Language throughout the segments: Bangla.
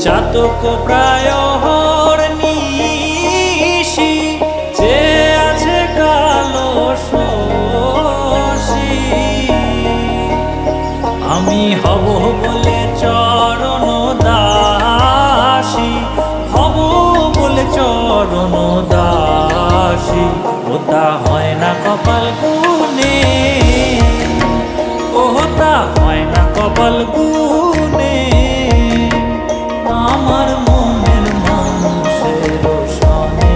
চাতক প্রায় নিশি যে আছে কালো শশী আমি হব বলে চরণ দাসী হব বলে চরণ দাসী ওটা হয় না কপাল গুনে ওটা হয় না কপাল গুনে আমার মনের মানুষের সনে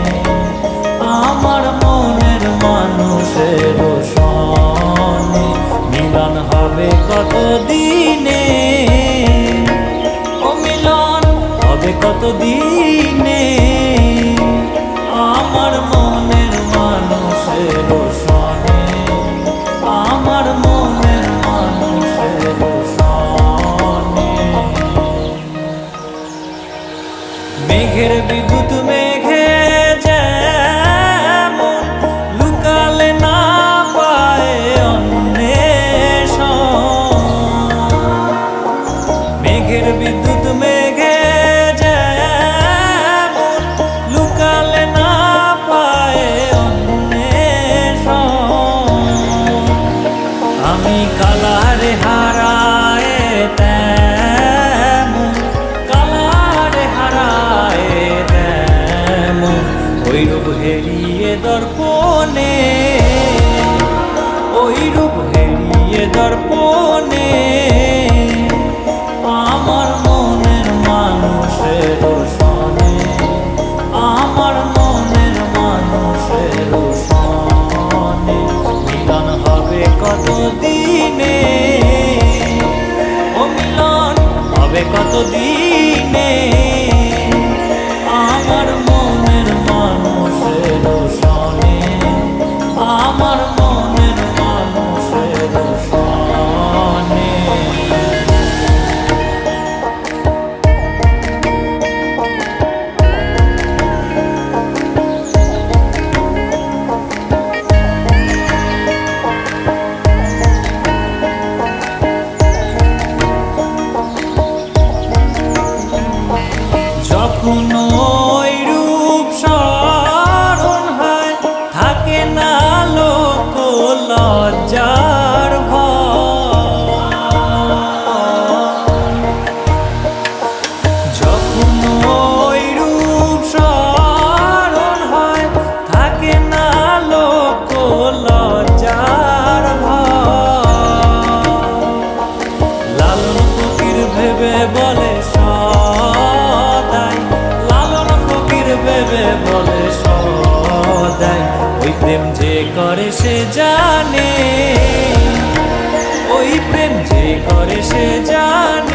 আমার মনের মানুষের সনে মিলন হবে কত দিনে ও মিলন হবে কত দিনে আমার মনের মানুষের সনে আমার মনের মানুষের সনে মেঘের বিদ্যুৎ মেঘে যেমন লুকালে না পায় অন্বেষণ মেঘের বিদ্যুৎ মেঘে যেমন লুকালে না পায় অন্বেষণ আমি কালারে হারায় ওই রূপ হেরিয়ে দর্পণে ওই রূপ হেরিয়ে দর্পণে আমার মনের মানুষের সনে আমার মনের মানুষের সনে মিলন হবে কত দিনে ও মিলন হবে কত দিনে আমার মনের মানুষের সনে আমার মনের মানুষের সনে যখন ওই রূপ স্মরণ হয় থাকে না লোক লজ্জার ভয় যখন ওই রূপ স্মরণ হয় থাকে না লোক লজ্জার ভয় লালন ফকির ভেবে বলে ভেবে বলে সদাই ওই প্রেম যে করে সে জানে ওই প্রেম যে করে সে জানে